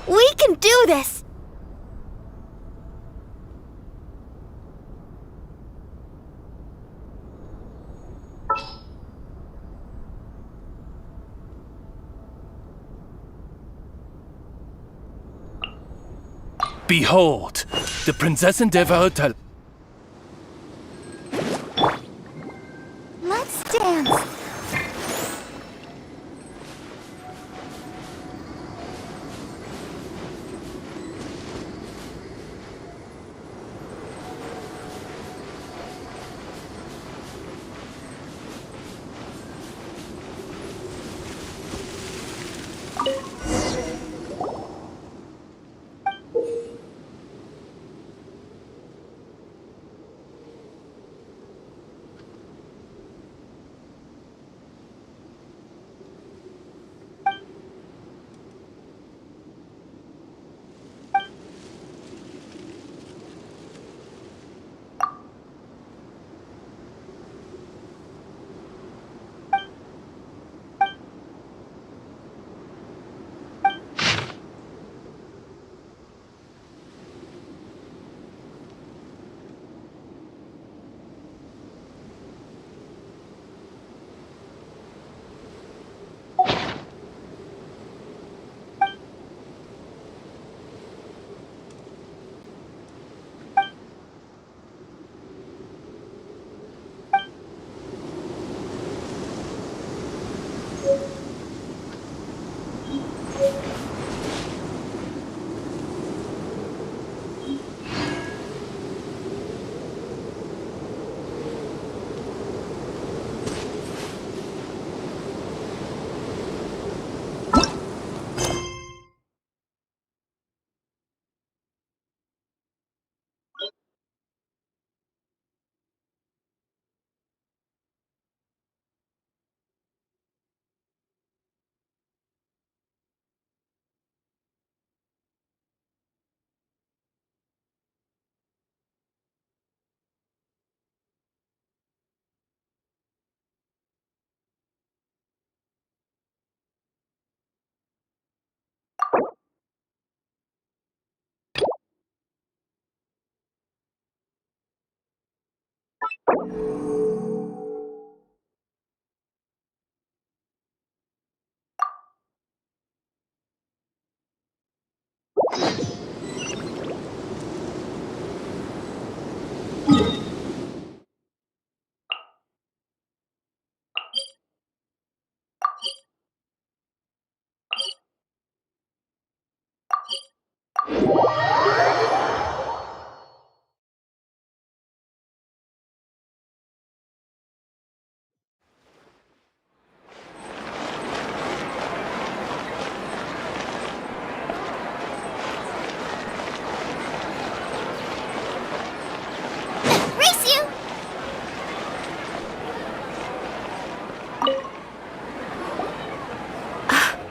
We can do this! Behold, the Prinzessin der Wörter. Let's dance!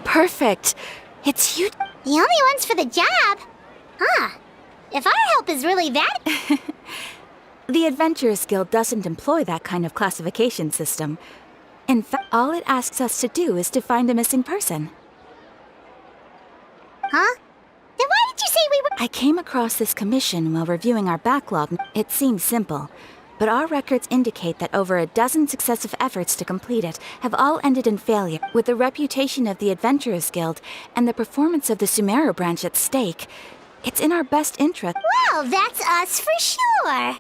Perfect. It's you. The only ones for the job? Huh. If our help is really that... The Adventurers Guild doesn't employ that kind of classification system. In fact, all it asks us to do is to find a missing person. Huh? Then why did you say we were... I came across this commission while reviewing our backlog. It seems simple, but our records indicate that over a dozen successive efforts to complete it have all ended in failure. With the reputation of the Adventurers Guild and the performance of the Sumeru branch at stake, it's in our best interest. Well, that's us for sure.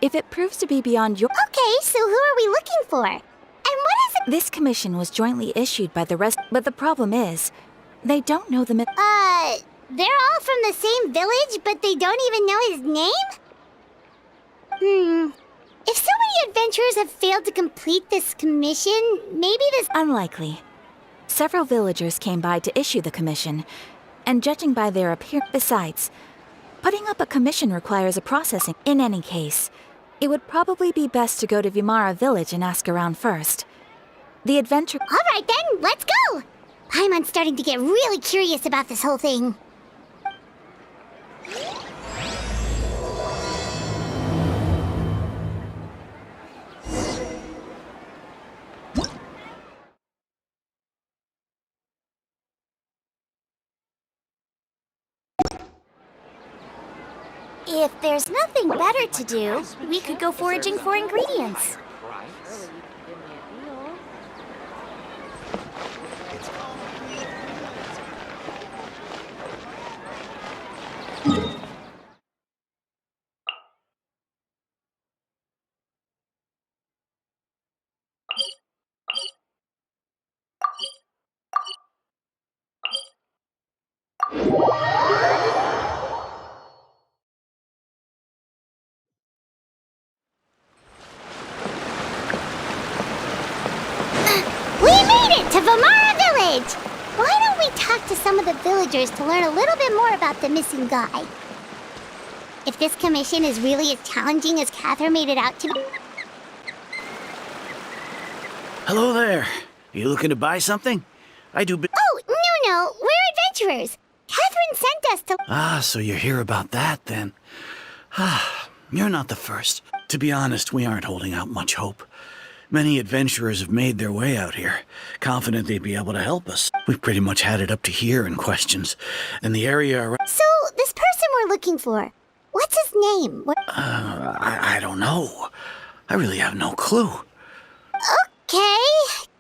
If it proves to be beyond your... Okay, so who are we looking for? And what is it? This commission was jointly issued by the rest, but the problem is, they don't know the they're all from the same village, but they don't even know his name? If so many adventurers have failed to complete this commission, maybe this... Unlikely. Several villagers came by to issue the commission, and judging by their appearance... Besides, putting up a commission requires a processing. In any case, it would probably be best to go to Vimara village and ask around first. The adventure... Alright then, let's go! Paimon's starting to get really curious about this whole thing. If there's nothing better to do, we could go foraging for ingredients. We made it to Vimara Village! Why don't we talk to some of the villagers to learn a little bit more about the missing guy? If this commission is really as challenging as Catherine made it out to be... Hello there. You looking to buy something? I do Oh, no, we're adventurers. Catherine sent us to... Ah, so you hear about that, then. You're not the first. To be honest, we aren't holding out much hope. Many adventurers have made their way out here, confident they'd be able to help us. We've pretty much had it up to here in questions, and the area around... So, this person we're looking for, what's his name? I don't know. I really have no clue. Okay,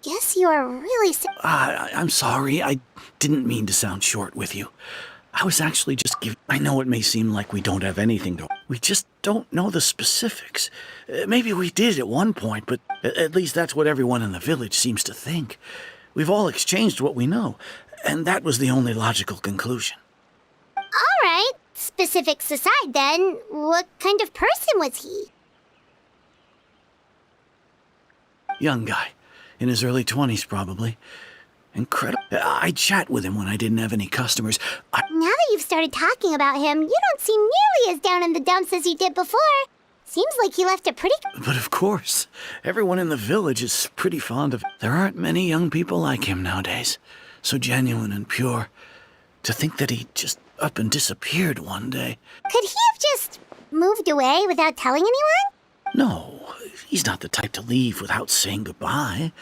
guess you are really... I'm sorry, I didn't mean to sound short with you. I was actually just I know it may seem like we don't have anything to... We just don't know the specifics. Maybe we did at one point, but at least that's what everyone in the village seems to think. We've all exchanged what we know, and that was the only logical conclusion. Alright, specifics aside then, what kind of person was he? Young guy. In his early 20s, probably. Incredible. I'd chat with him when I didn't have any customers. Now that you've started talking about him, you don't seem nearly as down in the dumps as you did before. Seems like he left a pretty... But of course, everyone in the village is pretty fond of... There aren't many young people like him nowadays. So genuine and pure. To think that he just up and disappeared one day. Could he have just moved away without telling anyone? No, he's not the type to leave without saying goodbye.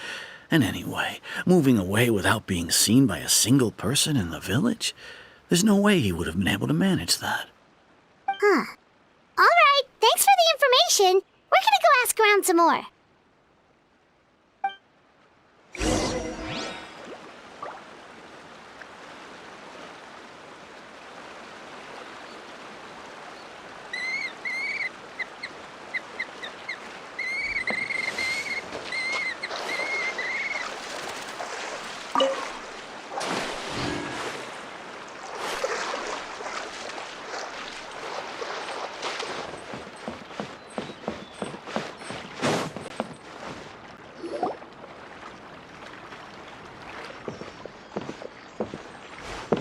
And anyway, moving away without being seen by a single person in the village? There's no way he would have been able to manage that. Huh. Alright, thanks for the information. We're gonna go ask around some more.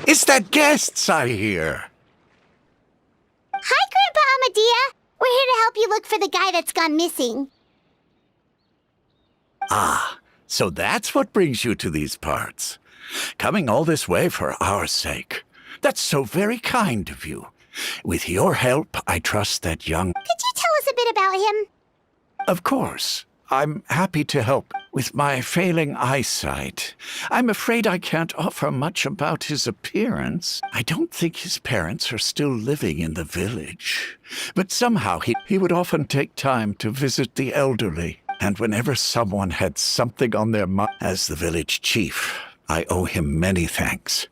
It's the guests, I hear. Hi, Grandpa Amadea. We're here to help you look for the guy that's gone missing. Ah, so that's what brings you to these parts. Coming all this way for our sake. That's so very kind of you. With your help, I trust that young... Could you tell us a bit about him? Of course. I'm happy to help with my failing eyesight. I'm afraid I can't offer much about his appearance. I don't think his parents are still living in the village. But somehow he would often take time to visit the elderly. And whenever someone had something on their mind, as the village chief, I owe him many thanks.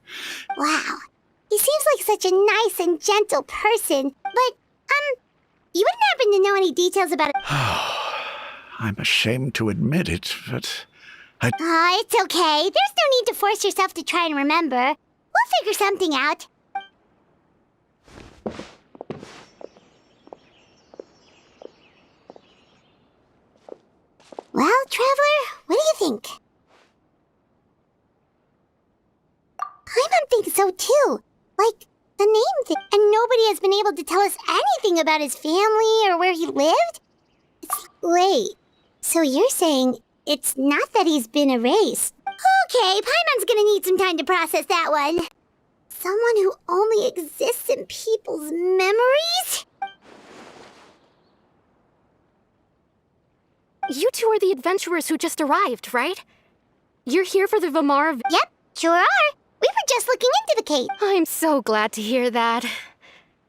Wow. He seems like such a nice and gentle person. But, you wouldn't happen to know any details about it? I'm ashamed to admit it, but It's okay. There's no need to force yourself to try and remember. We'll figure something out. you think? Paimon thinks so too. Like, the name thing. And nobody has been able to tell us anything about his family or where he lived? Wait, so you're saying it's not that he's been erased? Okay, Paimon's gonna need some time to process that one. Someone who only exists in people's memories? You two are the adventurers who just arrived, right? You're here for the Vamara. Yep, sure are. We were just looking into the cave. I'm so glad to hear that.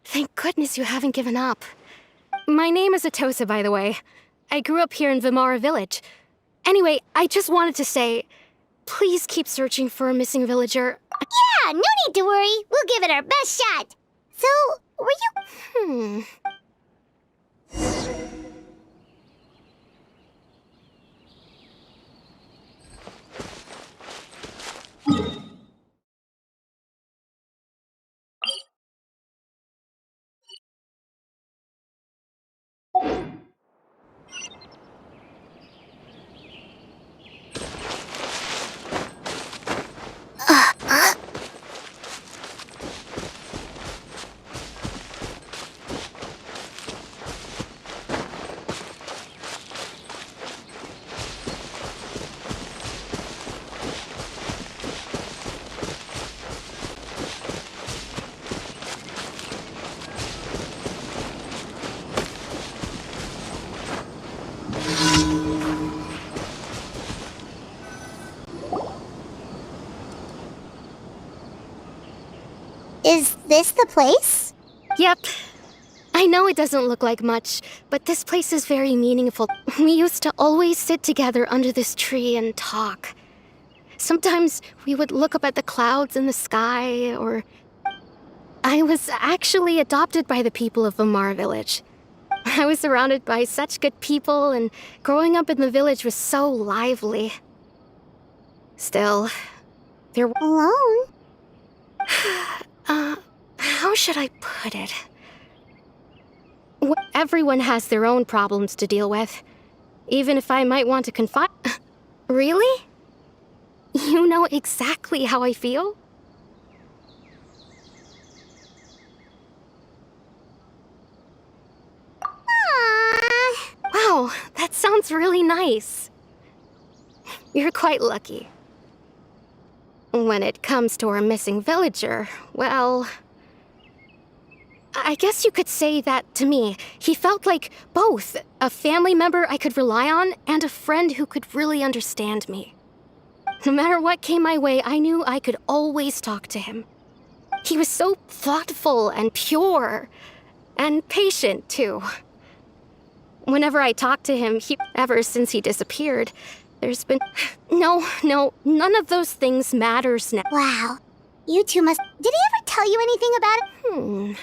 Thank goodness you haven't given up. My name is Atosa, by the way. I grew up here in Vamara Village. Anyway, I just wanted to say, please keep searching for a missing villager. Yeah, no need to worry. We'll give it our best shot. So, were you... Is this the place? Yep. I know it doesn't look like much, but this place is very meaningful. We used to always sit together under this tree and talk. Sometimes we would look up at the clouds in the sky, or... I was actually adopted by the people of Vamara Village. I was surrounded by such good people, and growing up in the village was so lively. Still, there... Alone? How should I put it? Everyone has their own problems to deal with. Even if I might want to confide... Really? You know exactly how I feel? Aww. Wow, that sounds really nice. You're quite lucky. When it comes to our missing villager, well... I guess you could say that to me. He felt like both a family member I could rely on and a friend who could really understand me. No matter what came my way, I knew I could always talk to him. He was so thoughtful and pure, and patient, too. Whenever I talked to him, ever since he disappeared, there's been... No, none of those things matters now. Wow. You two must... Did he ever tell you anything about it?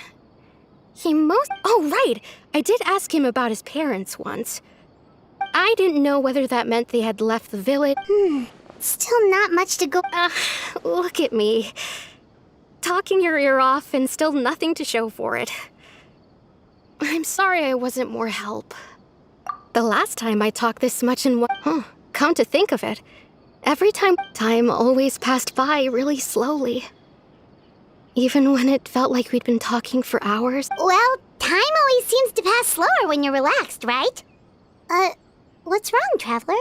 Oh, right! I did ask him about his parents once. I didn't know whether that meant they had left the village. Still not much to go... Look at me. Talking your ear off and still nothing to show for it. I'm sorry I wasn't more help. The last time I talked this much in one... Come to think of it, every time always passed by really slowly. Even when it felt like we'd been talking for hours. Well, time always seems to pass slower when you're relaxed, right? What's wrong, Traveler?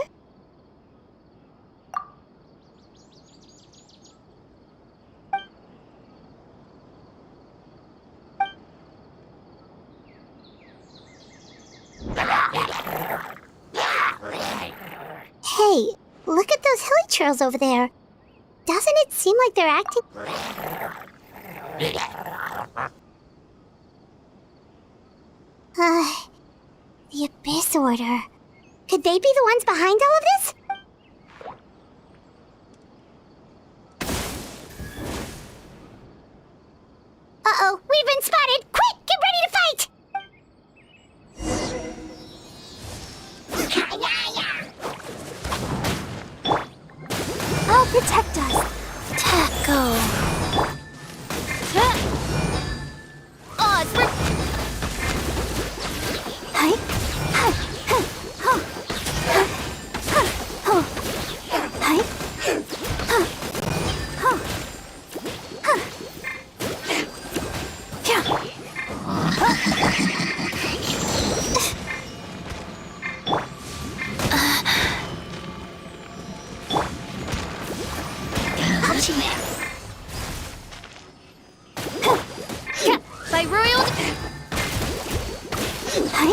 Hey, look at those hilly trails over there. Doesn't it seem like they're acting... The Abyss Order. Could they be the ones behind all of this? Uh-oh, we've been spotted! Quick, get ready to fight! I'll protect us. Taco. Hi.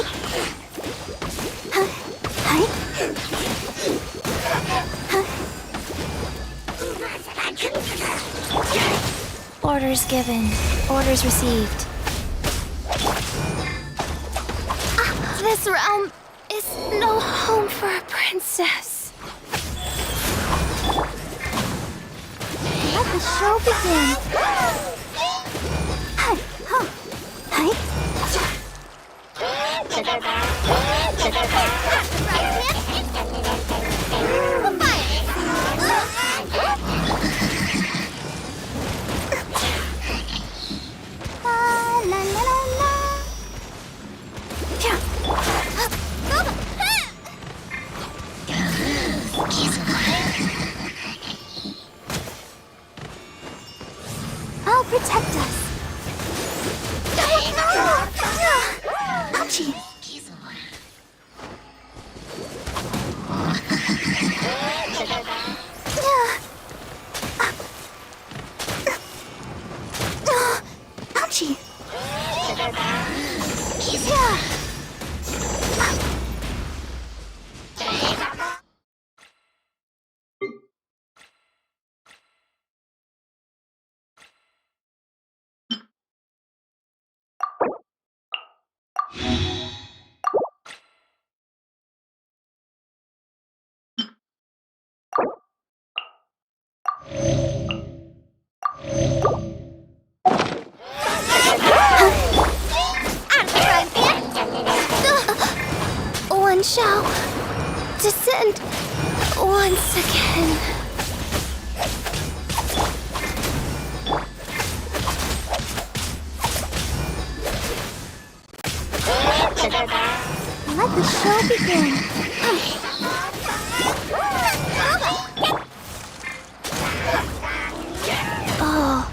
Hi. Orders given. Orders received. This realm is no home for a princess. Let the show begin. Hi. Huh. Hi. La la la la. I'll protect us. Ouchie. Ouchie. One shall descend once again. Let the show begin. Oh.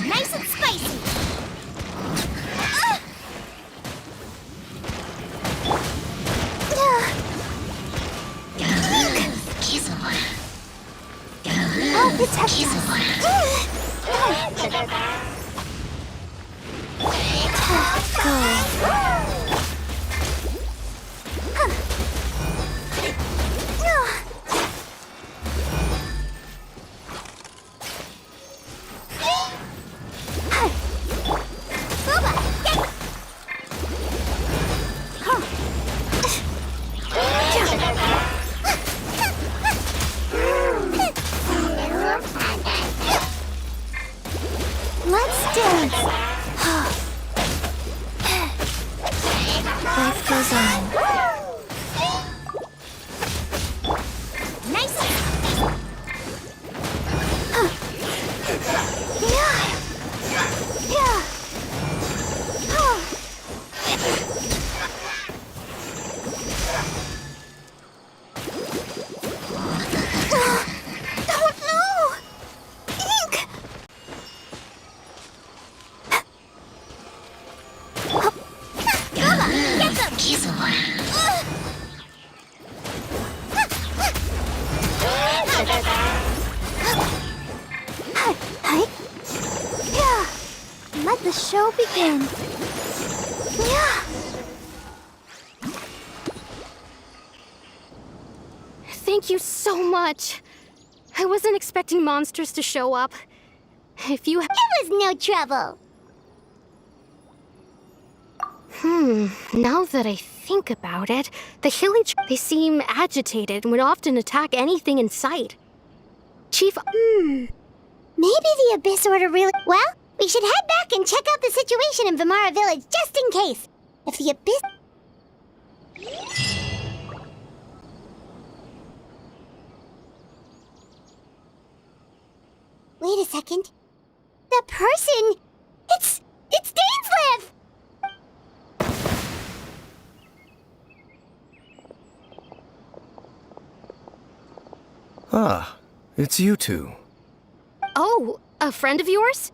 Nice and spicy. I'll protect Let's dance. Life goes on. Nice. Yeah. Yeah. Don't know. Ink. Hi. Yeah. Let the show begin. Yeah. Thank you so much. I wasn't expecting monsters to show up. If you It was no trouble. Now that I think about it, the hilly they seem agitated and would often attack anything in sight. Chief, Maybe the Abyss Order really... Well, we should head back and check out the situation in Vimara Village just in case. If the Abyss... Wait a second. The person... It's Dainslev! Ah, it's you two. Oh, a friend of yours?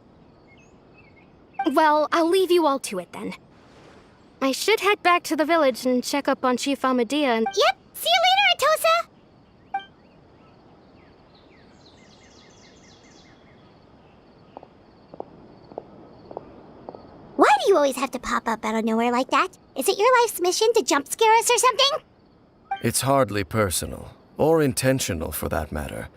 Well, I'll leave you all to it then. I should head back to the village and check up on Chief Amadea and— Yep, see you later, Atosa! Why do you always have to pop up out of nowhere like that? Is it your life's mission to jump scare us or something? It's hardly personal, or intentional for that matter.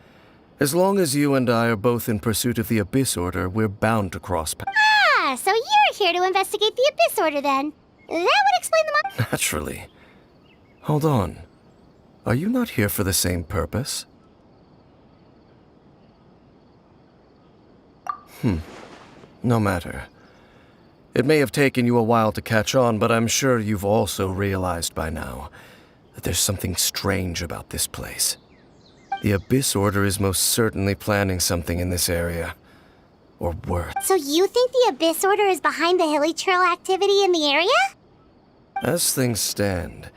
As long as you and I are both in pursuit of the Abyss Order, we're bound to cross paths. Ah, so you're here to investigate the Abyss Order then. That would explain the Naturally. Hold on. Are you not here for the same purpose? No matter. It may have taken you a while to catch on, but I'm sure you've also realized by now that there's something strange about this place. The Abyss Order is most certainly planning something in this area. Or worse. So you think the Abyss Order is behind the hilly trail activity in the area? As things stand,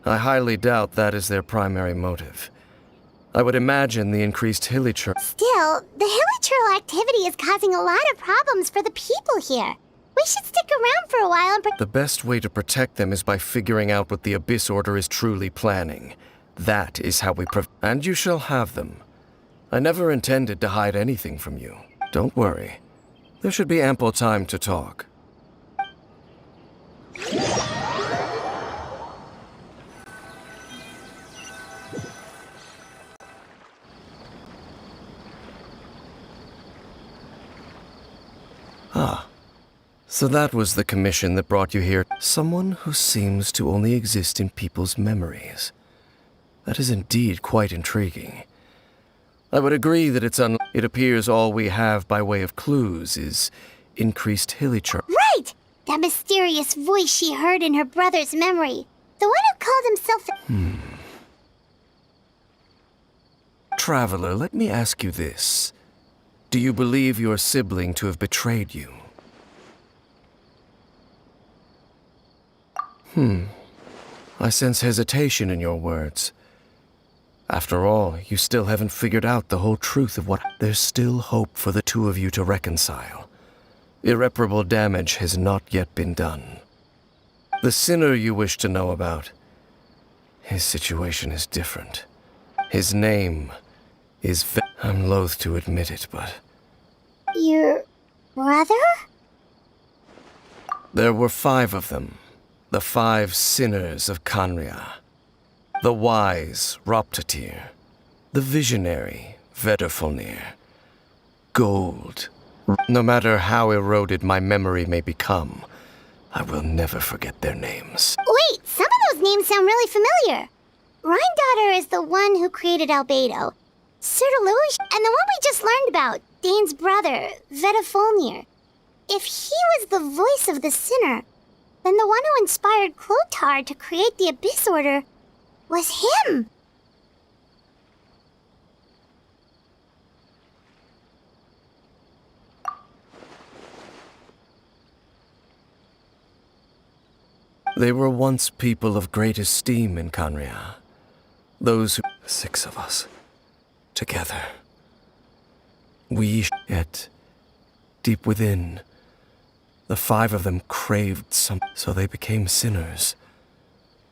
I highly doubt that is their primary motive. I would imagine the increased hilly trail. Still, the hilly trail activity is causing a lot of problems for the people here. We should stick around for a while and The best way to protect them is by figuring out what the Abyss Order is truly planning. That is how we And you shall have them. I never intended to hide anything from you. Don't worry. There should be ample time to talk. So that was the commission that brought you here. Someone who seems to only exist in people's memories. That is indeed quite intriguing. I would agree that it appears all we have by way of clues is increased hilly trail. Right! That mysterious voice she heard in her brother's memory. The one who called himself Traveler, let me ask you this. Do you believe your sibling to have betrayed you? I sense hesitation in your words. After all, you still haven't figured out the whole truth of what... There's still hope for the two of you to reconcile. Irreparable damage has not yet been done. The sinner you wish to know about, his situation is different. His name is... I'm loath to admit it, but... Your brother? There were 5 of them. The 5 sinners of Kanria. The wise, Roptatir. The visionary, Vedderfolnir. Gold. No matter how eroded my memory may become, I will never forget their names. Wait, some of those names sound really familiar. Rhindaughter is the one who created Albedo. Sertaluge, and the one we just learned about, Dane's brother, Vedderfolnir. If he was the voice of the sinner, then the one who inspired Clotar to create the Abyss Order was him. They were once people of great esteem in Kanria. Those who... 6 of us. Together. Yet, deep within, the 5 of them craved some... So they became sinners.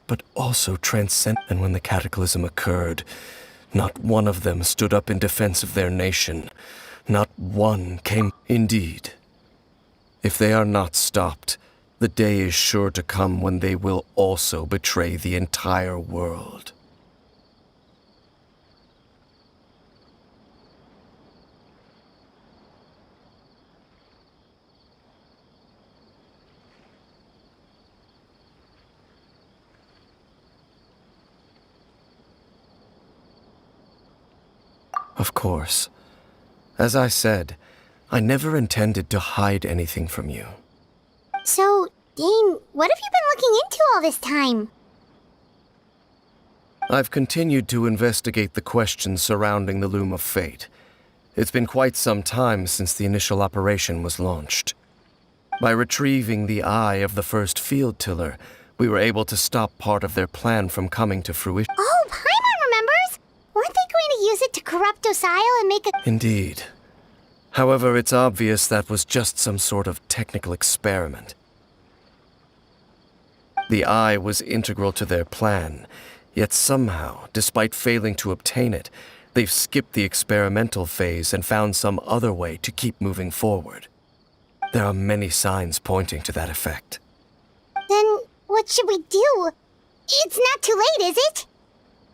But also transcend... And when the cataclysm occurred, not one of them stood up in defense of their nation. Not one came... Indeed. If they are not stopped, the day is sure to come when they will also betray the entire world. Of course. As I said, I never intended to hide anything from you. So, Dane, what have you been looking into all this time? I've continued to investigate the questions surrounding the Loom of Fate. It's been quite some time since the initial operation was launched. By retrieving the eye of the first field tiller, we were able to stop part of their plan from coming to fruition. Oh, Paimon remembers! Weren't they going to use it to corrupt Docile and make a... Indeed. However, it's obvious that was just some sort of technical experiment. The eye was integral to their plan, yet somehow, despite failing to obtain it, they've skipped the experimental phase and found some other way to keep moving forward. There are many signs pointing to that effect. Then what should we do? It's not too late, is it?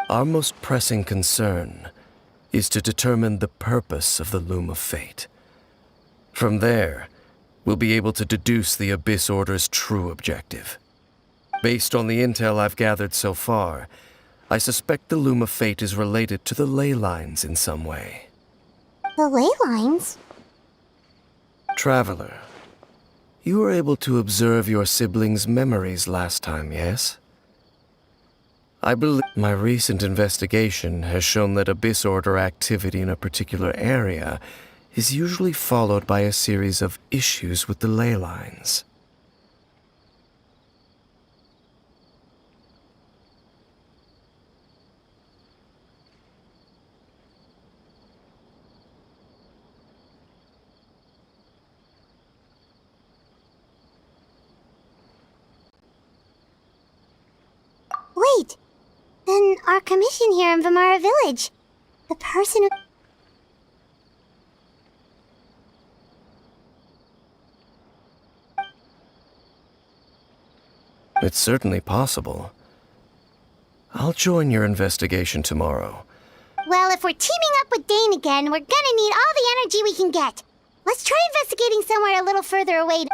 Our most pressing concern is to determine the purpose of the Loom of Fate. From there, we'll be able to deduce the Abyss Order's true objective. Based on the intel I've gathered so far, I suspect the Loom of Fate is related to the ley lines in some way. The ley lines? Traveler, you were able to observe your siblings' memories last time, yes? I believe my recent investigation has shown that Abyss Order activity in a particular area is usually followed by a series of issues with the ley lines. Wait! Then our commission here in Vamara Village. The person who... It's certainly possible. I'll join your investigation tomorrow. Well, if we're teaming up with Dane again, we're gonna need all the energy we can get. Let's try investigating somewhere a little further away.